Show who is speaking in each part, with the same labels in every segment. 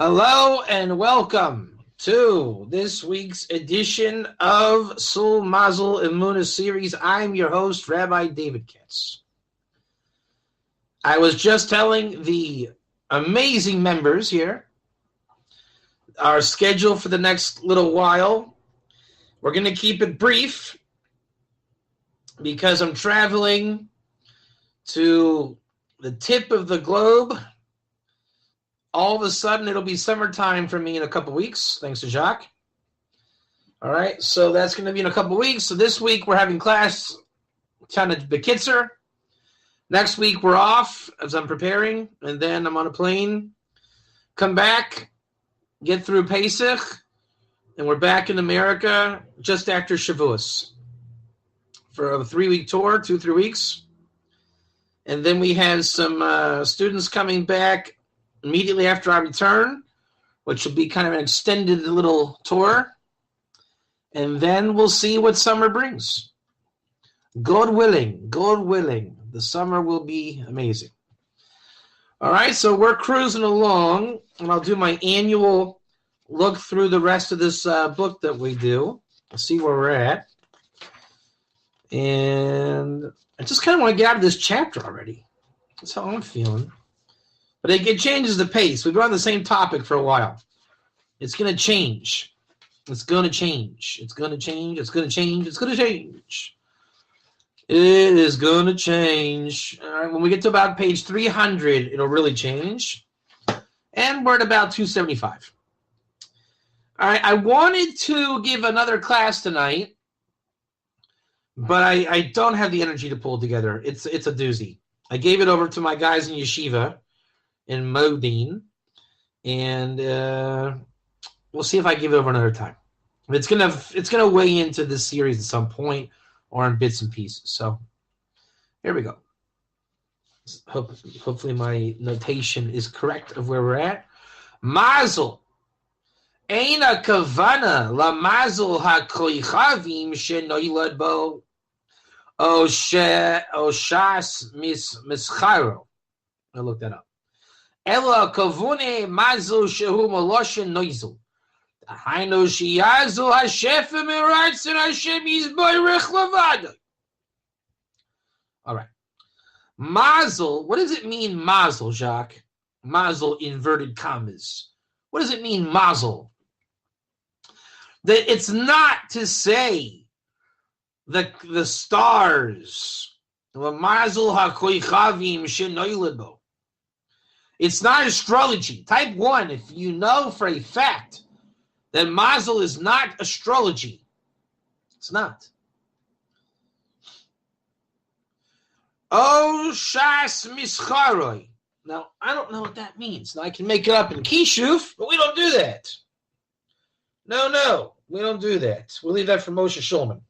Speaker 1: Hello and welcome to this week's edition of Sul Mazal Emunah series. I'm your host, Rabbi David Katz. I was just telling the amazing members here our schedule for the next little while. We're going to keep it brief because I'm traveling to the tip of the globe. All of a sudden, it'll be summertime for me in a couple weeks, thanks to Jacques. All right, so that's going to be in a couple weeks. So this week, we're having class kind of bekitzer. Next week, we're off as I'm preparing, and then I'm on a plane. Come back, get through Pesach, and we're back in America just after Shavuos for a 3-week tour, 2-3 weeks. And then we have some students coming back immediately after I return, which will be kind of an extended little tour. And then we'll see what summer brings. God willing, the summer will be amazing. All right, so we're cruising along, and I'll do my annual look through the rest of this book that we do. I'll see where we're at. And I just kind of want to get out of this chapter already. That's how I'm feeling. But it changes the pace. We've been on the same topic for a while. It's going to change. It's going to change. It's going to change. It's going to change. It's going to change. It is going to change. All right, when we get to about page 300, it'll really change. And we're at about 275. All right, I wanted to give another class tonight, but I don't have the energy to pull it together. It's a doozy. I gave it over to my guys in yeshiva in Modine, and we'll see if I give it over another time. It's gonna weigh into this series at some point, or in bits and pieces. So here we go. Hopefully my notation is correct of where we're at. Mazal. Eina kavana la mazal hakoichavim shenoilad bo o shas mischaro. I looked that up. Ela kavune mazal shehu maloshen noizel. Hainu shiyazel hashefim eratzin Hashem yizboirech levada. All right. Mazal. What does it mean, mazal, Jacques? Mazal, inverted commas. What does it mean, mazal? That it's not to say the stars. Mazal hakoichavim shenoilad bo. It's not astrology. Type 1, if you know for a fact that Mazal is not astrology. It's not. Oh, shas mischaroi. Now, I don't know what that means. Now, I can make it up in Kishuf, but we don't do that. No, we don't do that. We'll leave that for Moshe Shulman.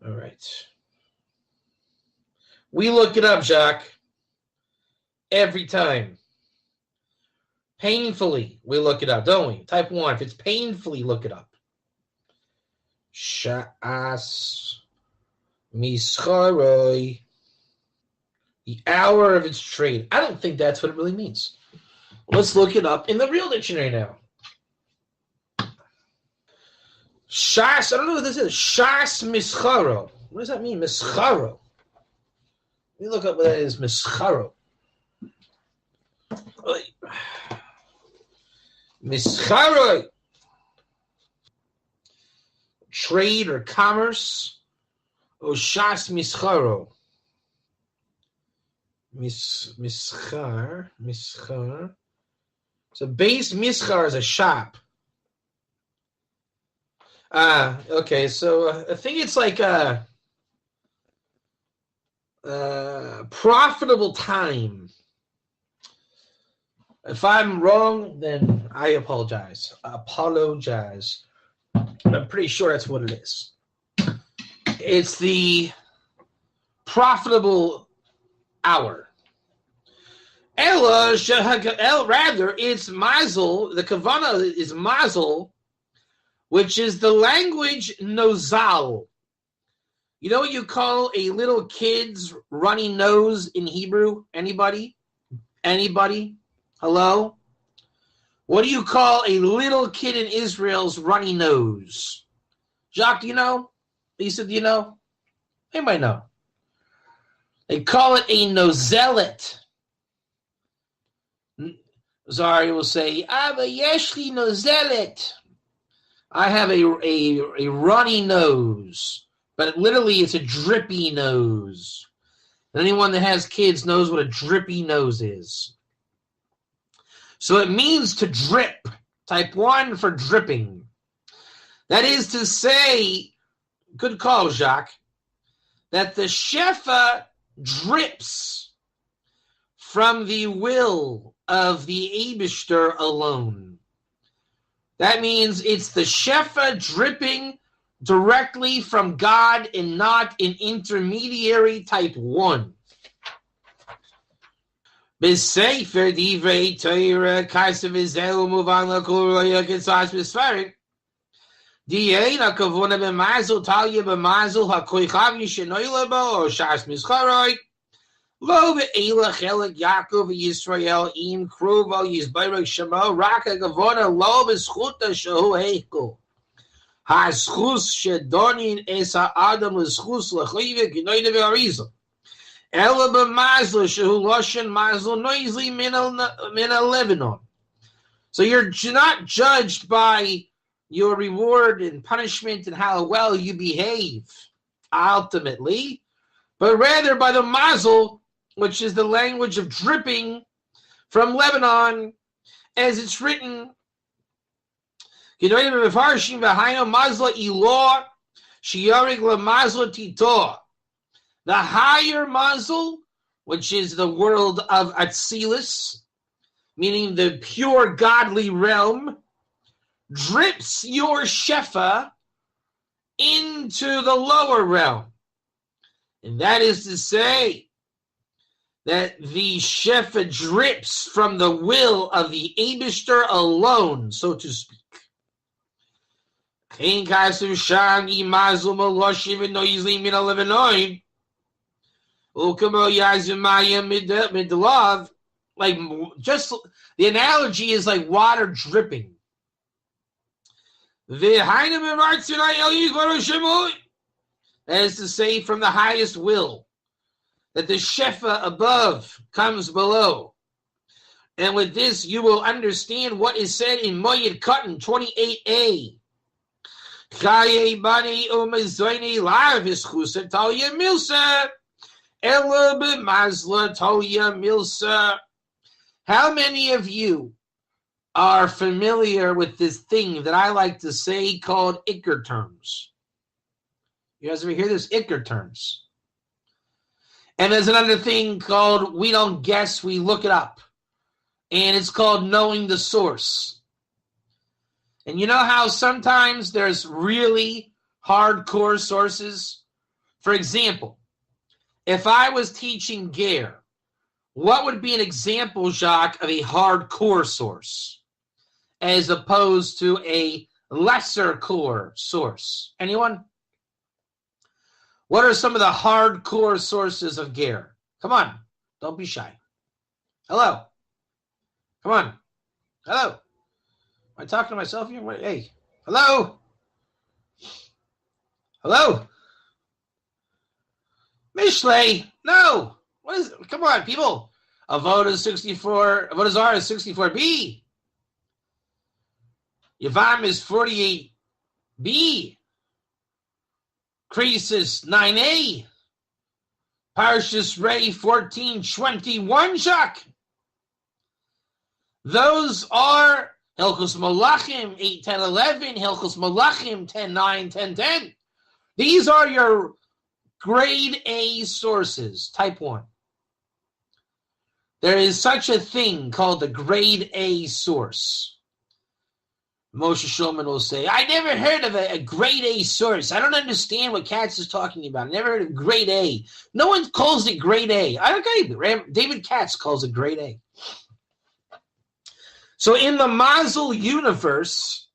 Speaker 1: All right. We look it up, Jacques. Every time. Painfully, we look it up, don't we? Type 1. If it's painfully, look it up. Sha'as mischaroi. The hour of its trade. I don't think that's what it really means. Let's look it up in the real dictionary now. Shas, I don't know what this is. Shas mischaro. What does that mean, mischaro? Let me look up what that is, mischaro. Mischaro. Trade or commerce. Oshas mischaro. Mischar. So base mischar is a shop. Okay, so I think it's like a profitable time. If I'm wrong, then I apologize. I'm pretty sure that's what it is. It's the profitable hour. Rather, it's Mazal. The Kavana is Mazal, which is the language Nozal. You know what you call a little kid's runny nose in Hebrew? Anybody? Hello? What do you call a little kid in Israel's runny nose? Jacques, do you know? Lisa, do you know? They might know. They call it a nozelet. Zari will say, Ava yeshli nozelet. I have a runny nose. But literally it's a drippy nose. And anyone that has kids knows what a drippy nose is. So it means to drip. Type 1 for dripping. That is to say, good call, Jacques, that the shefa drips from the will of the Eibishter alone. That means it's the shefa dripping directly from God and not an intermediary. Type 1. B'sefer divrei Torah kaisav izeu muvan l'kol roya kitzas b'sfarim. Di'eina kavuna b'mazal talya b'mazal ha'koichav yishenoy lebo or shas mischaroi. Lo be'ela chelik Yaakov Yisrael im kruvo yizbayrek shemo raka kavuna lo b'schuta shehu heichel. Ha'schus shedonin esa adam l'schus l'chayve ginoyne ve'arizah. Ela b'mazal shehu loshen mazal noisely mina Lebanon. So you're not judged by your reward and punishment and how well you behave, ultimately, but rather by the mazel, which is the language of dripping from Lebanon, as it's written. The higher mazel, which is the world of Atzilus, meaning the pure godly realm, drips your shefa into the lower realm. And that is to say that the shefa drips from the will of the Eibishter alone, so to speak. Like, just the analogy is like water dripping. That is to say, from the highest will, that the shefa above comes below. And with this, you will understand what is said in Moyed Katan 28a. How many of you are familiar with this thing that I like to say called Iker terms? You guys ever hear this? Iker terms. And there's another thing called we don't guess, we look it up. And it's called knowing the source. And you know how sometimes there's really hardcore sources? For example, if I was teaching Ger, what would be an example, Jacques, of a hardcore source as opposed to a lesser core source? Anyone? What are some of the hardcore sources of Ger? Come on. Don't be shy. Hello. Come on. Hello. Am I talking to myself here? Hey. Hello. Hello. Mishlei. No. What is it? Come on, people. Avodah 64. Avodah Zarah is 64b. Yavam is 48b. Krisis 9a. Parshas Rei 14:21. Shak. Those are Hilchos Malachim 8:10:11. Hilchos Malachim 10:9, 10:10. These are your grade A sources. Type 1. There is such a thing called the grade A source. Moshe Shulman will say, I never heard of a grade A source. I don't understand what Katz is talking about. I never heard of grade A. No one calls it grade A. Okay, David Katz calls it grade A. So in the Mazal universe,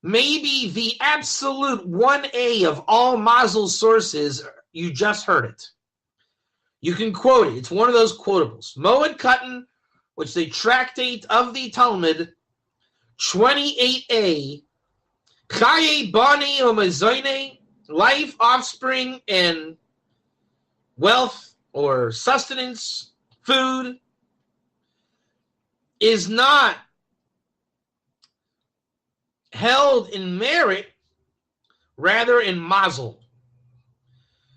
Speaker 1: maybe the absolute 1A of all Mazal sources, you just heard it. You can quote it. It's one of those quotables. Moed Katan which is a tractate of the Talmud, 28a, Chaye Bani Umazoine, life, offspring, and wealth or sustenance, food, is not held in merit, rather in Mazal.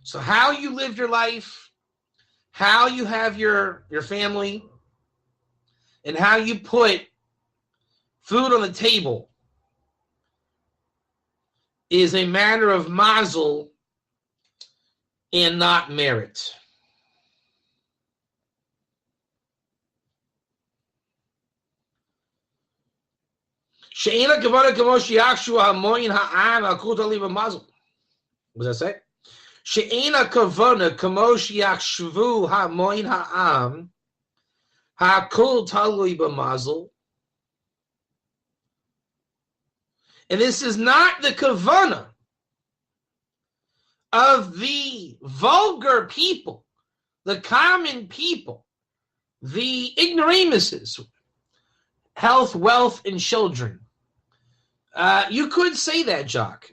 Speaker 1: So how you live your life, how you have your family, and how you put food on the table is a matter of Mazal and not merit. She'ena kavana kamosh yakshu hamoyin ha'am hakul taliva Mazal. What does that say? She'ena kavana kamosh yakshu hamoyin ha'am hakul taliva Mazal. And this is not the kavana of the vulgar people, the common people, the ignoramuses, health, wealth, and children. You could say that, Jock.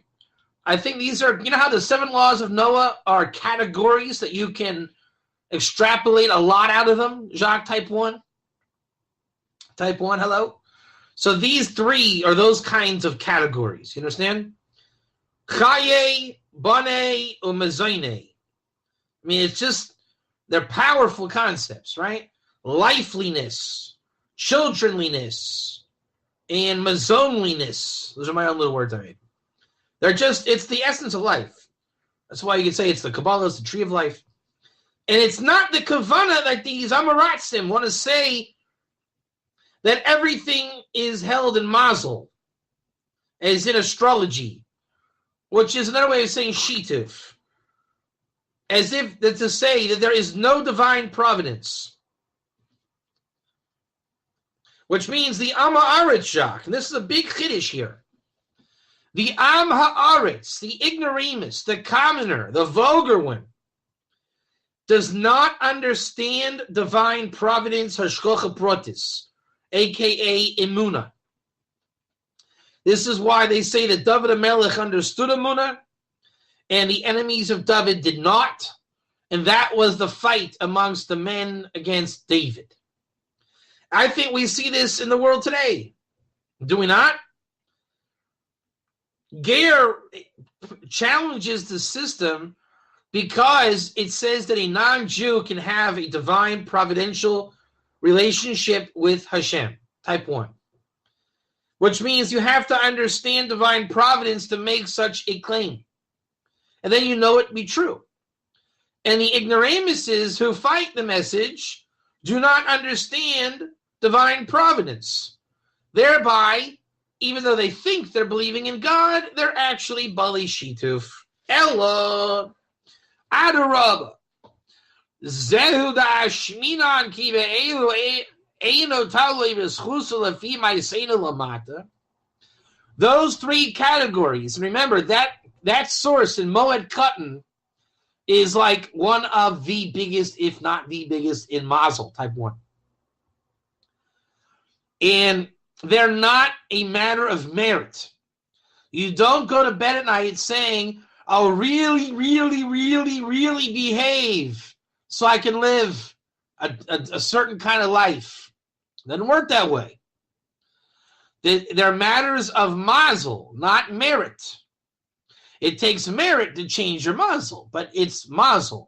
Speaker 1: I think these are, you know how the 7 laws of Noah are categories that you can extrapolate a lot out of them? Jacques, type 1? Type 1, hello? So these 3 are those kinds of categories. You understand? Chaye, Bane, Umazoine. I mean, it's just, they're powerful concepts, right? Lifeliness, childrenliness, and mazonliness. Those are my own little words I made. They're just, it's the essence of life. That's why you can say it's the Kabbalah, it's the tree of life. And it's not the Kavanah that these Amaratzim want to say that everything is held in Mazal, as in astrology, which is another way of saying Shitiv, as if to say that there is no divine providence. Which means the Am Haaretz, Jacques, and this is a big chiddush here. The Am Haaretz, the ignoramus, the commoner, the vulgar one, does not understand divine providence, Hashgacha Pratis, a.k.a. Emunah. This is why they say that David HaMelech understood Emunah, and the enemies of David did not, and that was the fight amongst the men against David. I think we see this in the world today. Do we not? Ger challenges the system because it says that a non-Jew can have a divine providential relationship with Hashem, type 1. Which means you have to understand divine providence to make such a claim. And then you know it to be true. And the ignoramuses who fight the message do not understand divine providence. Thereby, even though they think they're believing in God, they're actually Bali Shituf. Ella Adarabba. Zehu da Shminan ki ve'elu eino talei v'schusa lefi ma'aseinu lamata. Those 3 categories. And remember, that source in Moed Katan is like one of the biggest, if not the biggest, in Mazal, type 1. And they're not a matter of merit. You don't go to bed at night saying, I'll really, really, really, really behave so I can live a certain kind of life. It doesn't work that way. They're matters of Mazal, not merit. It takes merit to change your Mazal, but it's Mazal.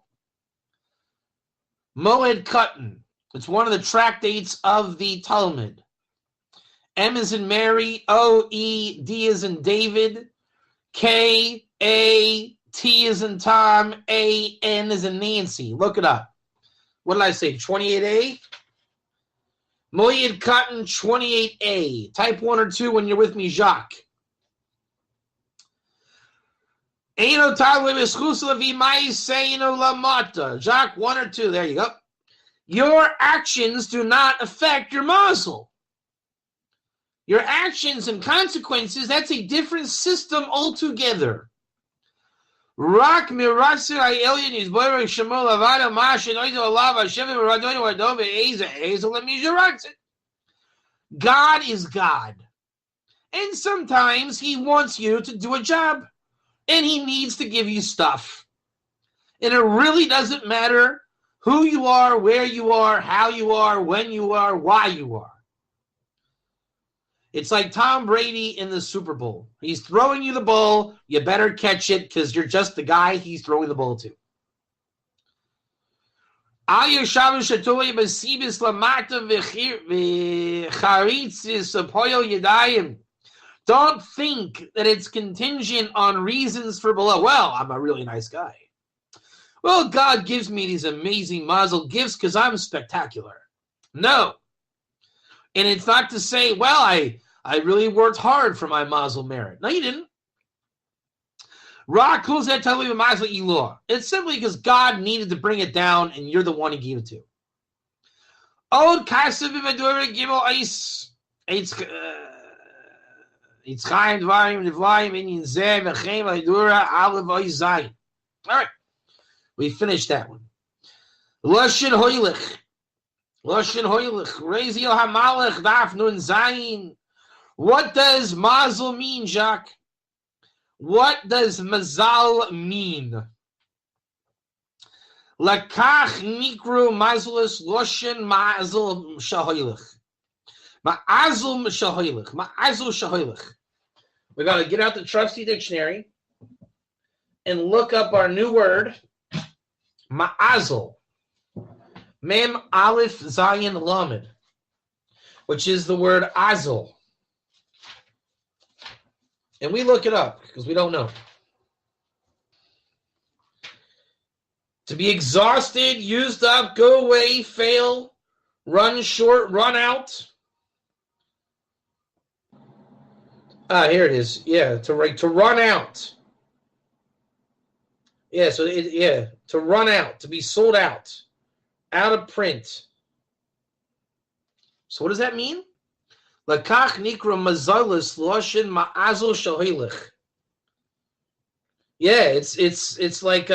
Speaker 1: Moed Katan. It's one of the tractates of the Talmud. M is in Mary, O-E, D is in David, K-A, T is in Tom, A-N is in Nancy. Look it up. What did I say, 28A? Moed Katan 28A. Type 1 or 2 when you're with me, Jacques. Jacques 1 or 2. There you go. Your actions do not affect your Mazal. Your actions and consequences, that's a different system altogether. Rak mirasir ha'elyon yizborer shemo lavada mashin oizo alav Hashem v'radoinu adov ve'eza ezel lemizharakzit. God is God. And sometimes he wants you to do a job. And he needs to give you stuff. And it really doesn't matter who you are, where you are, how you are, when you are, why you are. It's like Tom Brady in the Super Bowl. He's throwing you the ball. You better catch it because you're just the guy he's throwing the ball to. Don't think that it's contingent on reasons for below. Well, I'm a really nice guy. Well, God gives me these amazing Mazal gifts because I'm spectacular. No. And it's not to say, well, I really worked hard for my Mazal merit. No, you didn't. It's simply because God needed to bring it down and you're the one he gave it to. All right. We finished that one. Loshin hoilich. Reizil hamalach daf nun zayin. What does Mazal mean, Jacques? What does Mazal mean? Lakach nikru mazalus loshin ma'azal shahoilich. Ma'azal shahoilich. We got to get out the trusty dictionary and look up our new word, ma'azal. Mem Aleph Zayin Lamed, which is the word azal. And we look it up because we don't know. To be exhausted, used up, go away, fail, run short, run out. Here it is. Yeah, to run out. Yeah, to run out, to be sold out. Out of print. So what does that mean? Lakach nikra mazalis loshin ma'azol shahilich. Yeah, it's like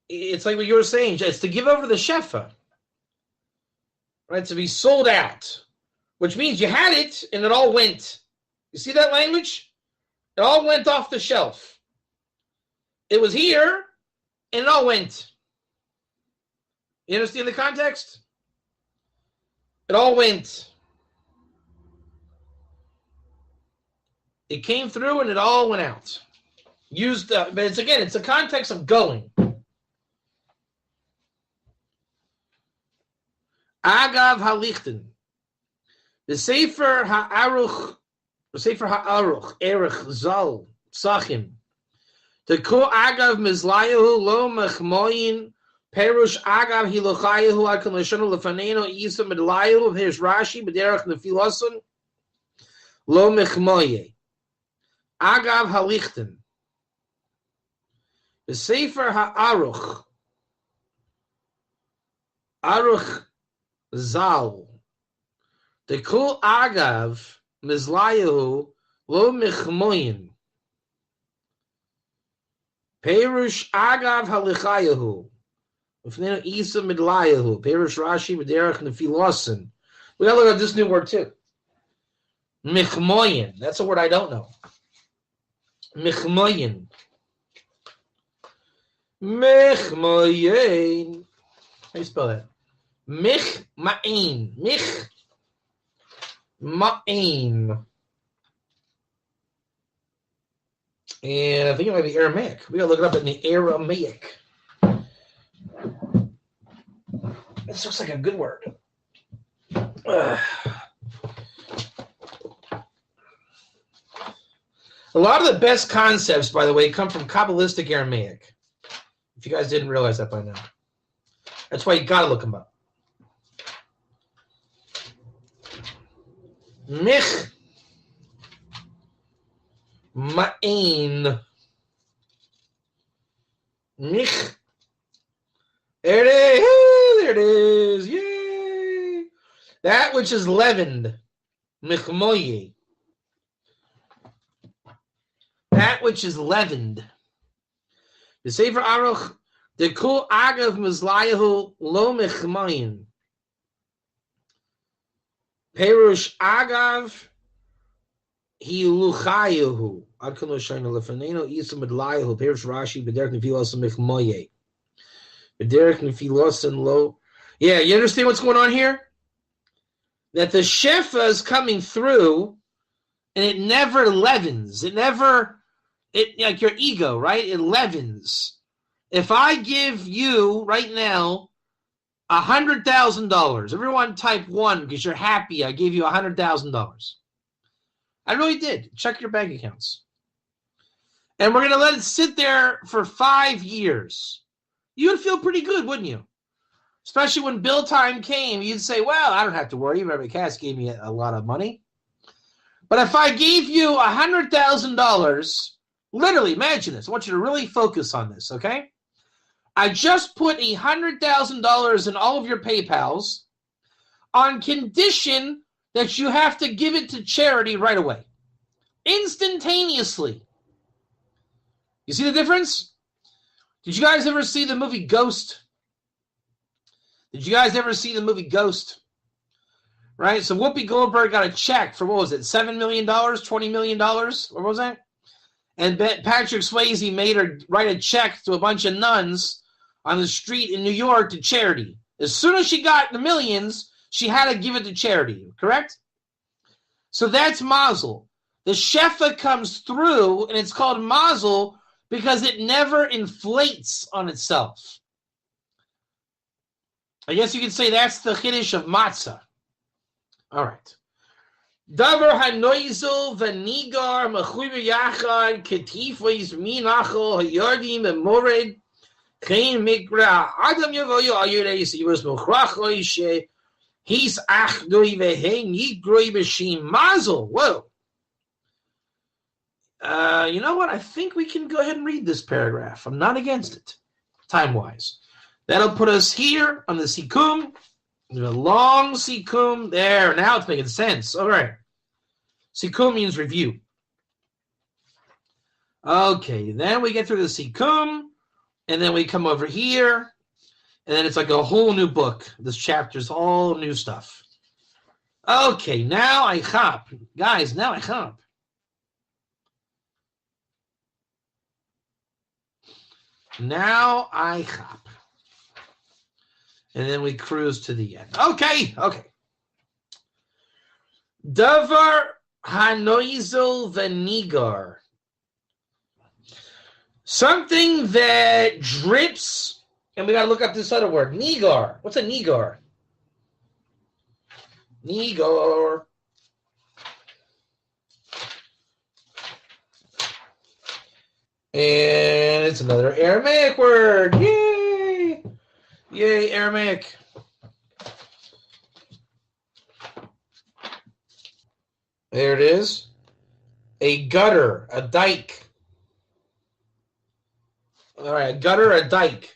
Speaker 1: it's like what you were saying. It's to give over the shefa, right? To be sold out, which means you had it and it all went. You see that language? It all went off the shelf. It was here, and it all went. You understand the context? It all went. It came through, and it all went out. But it's a context of going. Agav halichten. The Sefer Ha'aruch, Erech Zal, Sachim. The ko agav mizlayahu lo mechmoyin perush agav hilochayahu akan leshonu lefaneno isa midlayahu. Here's Rashi b'derech nefilason lo mechmoye agav halichten. The Sefer Ha'aruch Zal. The ko agav mizlayahu lo mechmoyin. Perush agav halichayahu. Ufneno isa midlayahu. Perush Rashi b'derech nefilason. We gotta look at this new word too. Michmoyin. That's a word I don't know. Michmoyin. Michmoyin. How do you spell that? Michma'in. Michma'in. And I think it might be Aramaic. We gotta look it up in the Aramaic. This looks like a good word. A lot of the best concepts, by the way, come from Kabbalistic Aramaic. If you guys didn't realize that by now. That's why you gotta look them up. Ma'in. Mich. There it is. Yay. That which is leavened. Michmoye. that which is leavened. The Sefer Aruch, the kul agav mizlayahu lo mechmayin. Perush agav hiluchayahu. Adkanu shayna lefaneno isa midlayahu. Perush Rashi b'derek nefilos mechmoye. B'derek nefilos and lo. Yeah, you understand what's going on here? That the shefa is coming through, and it never leavens. It like your ego, right? It leavens. If I give you right now $100,000, everyone type 1 because you're happy I gave you $100,000. I really did. Check your bank accounts. And we're going to let it sit there for 5 years. You would feel pretty good, wouldn't you? Especially when bill time came, you'd say, well, I don't have to worry. Rabbi Cass gave me a lot of money. But if I gave you $100,000, literally, imagine this. I want you to really focus on this, okay? I just put $100,000 in all of your PayPals on condition that you have to give it to charity right away. Instantaneously. You see the difference? Did you guys ever see the movie Ghost? Did you guys ever see the movie Ghost? Right? So Whoopi Goldberg got a check for, what was it, $7 million, $20 million? What was that? And Patrick Swayze made her write a check to a bunch of nuns on the street in New York to charity. As soon as she got the millions, she had to give it to charity, correct? So that's Mazal. The shefa comes through, and it's called Mazal because it never inflates on itself. I guess you could say that's the chiddush of matzah. All right. Davar hanoizel v'nigar mechuy b'yachad ketifos minachol hayardim emured kein mikra adam yavoyu ayureis yivos muchrachoy she he's achdoi v'hei nigroi b'shim Mazal. Whoa. You know what? I think we can go ahead and read this paragraph. I'm not against it, time-wise. That'll put us here on the Sikum. The long Sikum there. Now it's making sense. All right. Sikum means review. Okay. Then we get through the Sikum. And then we come over here. And then it's like a whole new book. This chapter's all new stuff. Okay. Now I chop. Guys, now I chop. Now I chop. And then we cruise to the end. Okay. Davar hanoizel v'nigar. Something that drips, and we got to look up this other word. Nigar. What's a nigar? Nigar. And it's another Aramaic word. Yay! Yay, Aramaic. There it is. A gutter, a dike. All right, a gutter, a dike.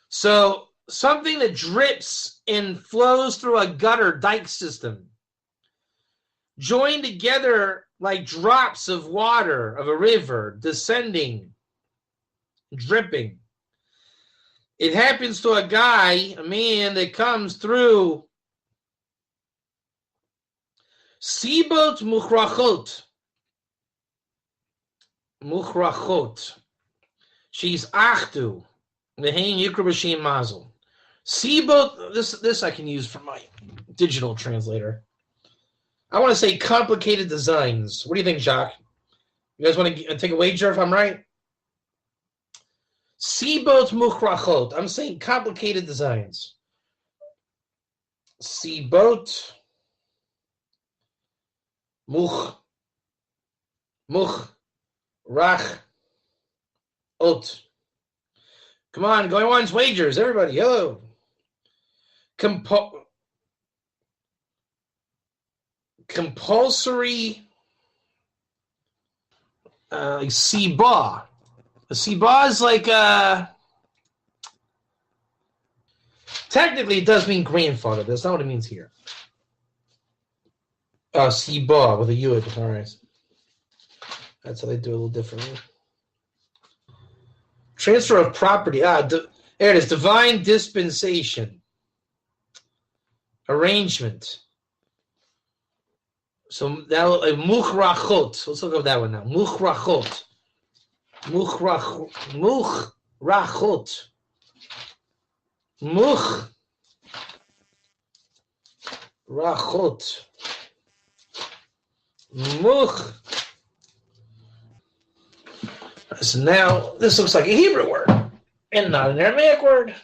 Speaker 1: So something that drips and flows through a gutter dike system. Joined together like drops of water of a river, descending, dripping. It happens to a guy, a man that comes through Sibot Muchrachot. Muchrachot. She's Achtu. Mehein Yikra B'Shem Mazal. Sibot, this I can use for my digital translator. I want to say complicated designs. What do you think, Jacques? You guys want to take a wager if I'm right? Sibot Muchrachot. I'm saying complicated designs. Sibot Rach Ot. Come on, going once, wagers, everybody. Hello. Compulsory Siba. A Siba is like technically it does mean grandfather. That's not what it means here. Siba with a yud. All right. That's how they do it a little differently. Transfer of property. There it is. Divine dispensation. Arrangement. So now, muchrachot. Let's look at that one now. Muchrachot. Muchrachot. Muchrachot. So now, this looks like a Hebrew word and not an Aramaic word.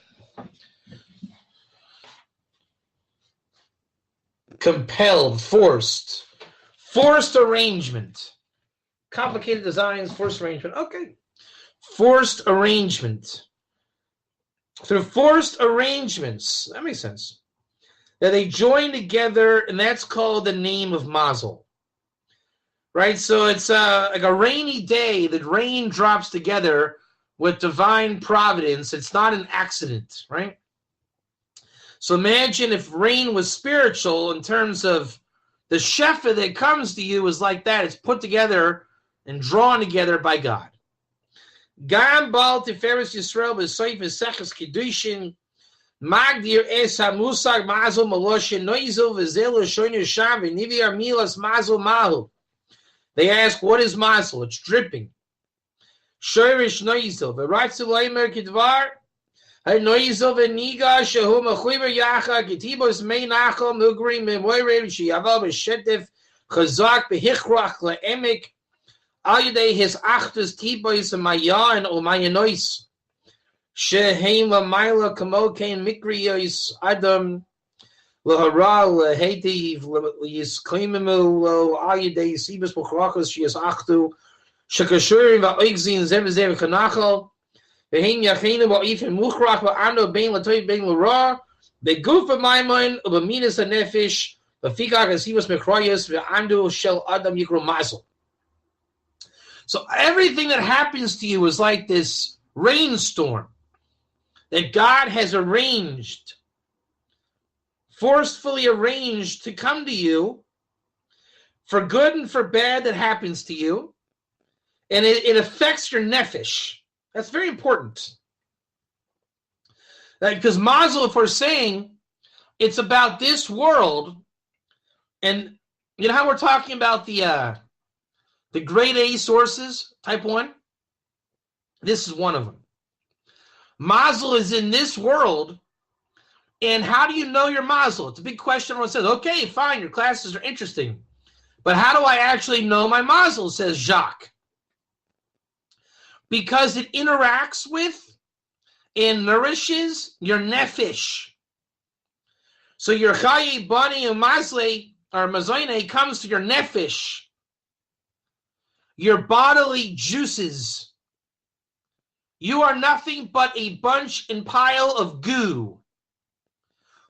Speaker 1: Compelled, forced. Forced arrangement. Complicated designs, forced arrangement. Okay. Forced arrangement. Through forced arrangements, that makes sense, that they join together, and that's called the name of Mazal. Right? So it's like a rainy day that rain drops together with divine providence. It's not an accident, right? So imagine if rain was spiritual in terms of the shefa that comes to you is like that. It's put together and drawn together by God. Gam bal tiferes Yisrael b'soif v'seches kedushin magdir es hamusag mazal maloshin noizel v'zel l'shon yisham v'nivi armilas mazal mahu. They ask, what is mazal? It's dripping. Shorish noizel v'ratzu leimer kidvar noizel v'niga shehu mechuiver yacha ketibos mei nachal mugrim memoirev shiyaval b'shetif chazak b'hichrach le'emek al yedei his achtus tibois mayan o mayanois sheheim lamayla kamokein mikriyos adam lahara lehetiv yisklimu lo al yedei sibus b'chrachos sheyas achtu shekashurim va'oigzin zev kanachal veheim yachenu va'ifin muchrach va'ando bein latoy bein l'ra beguf v'maimon u'b'minas ha'nefesh v'fikach asibus mikriyos v'ando shel adam yikro mazal. So everything that happens to you is like this rainstorm that God has arranged, forcefully arranged to come to you for good and for bad that happens to you. And it affects your nefesh. That's very important. Because Mazal, if we're saying it's about this world, and you know how we're talking about the grade A sources, type 1? This is one of them. Mazal is in this world, and how do you know your Mazal? It's a big question. Everyone says, okay, fine, your classes are interesting, but how do I actually know my Mazal, says Jacques? Because it interacts with and nourishes your nefesh. So your chayi, bani, and mazle, or mazoine, comes to your nefesh, your bodily juices. You are nothing but a bunch and pile of goo.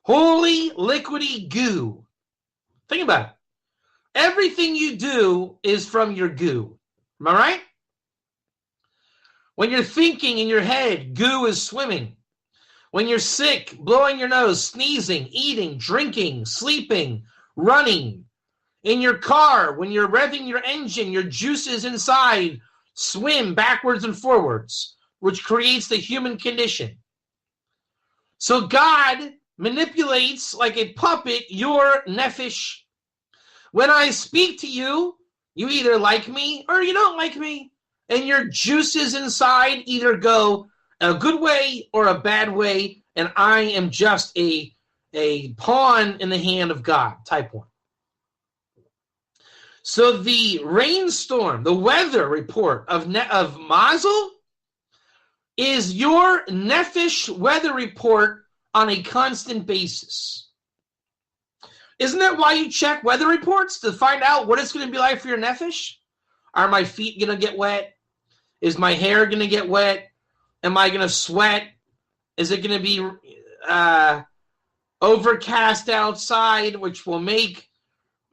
Speaker 1: Holy, liquidy goo. Think about it. Everything you do is from your goo. Am I right? When you're thinking in your head, goo is swimming. When you're sick, blowing your nose, sneezing, eating, drinking, sleeping, running. In your car, when you're revving your engine, your juices inside swim backwards and forwards, which creates the human condition. So God manipulates like a puppet your nefesh. When I speak to you, you either like me or you don't like me. And your juices inside either go a good way or a bad way, and I am just a pawn in the hand of God, type 1. So the rainstorm, the weather report of Mazal is your nefesh weather report on a constant basis. Isn't that why you check weather reports? To find out what it's going to be like for your nefesh? Are my feet going to get wet? Is my hair going to get wet? Am I going to sweat? Is it going to be overcast outside, which will make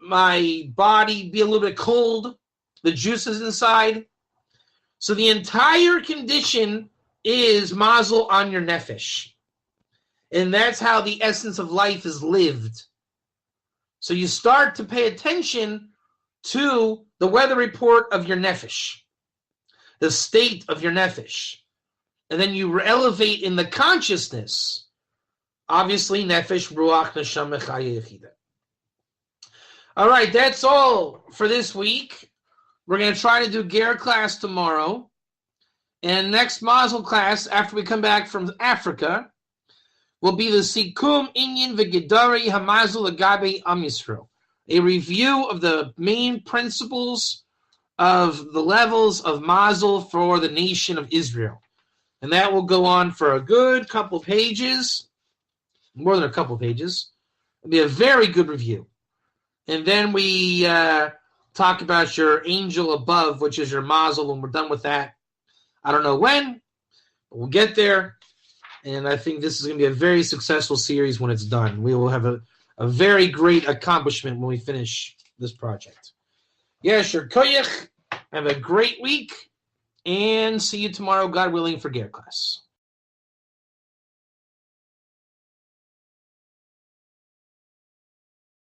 Speaker 1: my body be a little bit cold, the juices inside? So the entire condition is Mazal on your nefesh. And that's how the essence of life is lived. So you start to pay attention to the weather report of your nefesh, the state of your nefesh. And then you elevate in the consciousness, obviously, nefesh, ruach, neshama, chaya, yechida. All right, that's all for this week. We're going to try to do Ger class tomorrow. And next Mazal class, after we come back from Africa, will be the Sikum Inyan V'Gedari Hamazal Agabe Am Yisrael, a review of the main principles of the levels of Mazal for the nation of Israel. And that will go on for a good couple pages, more than a couple pages. It'll be a very good review. And then we talk about your angel above, which is your Mazal, when we're done with that. I don't know when, but we'll get there. And I think this is going to be a very successful series when it's done. We will have a very great accomplishment when we finish this project. Yesher Koyach, have a great week, and see you tomorrow, God willing, for Ger class.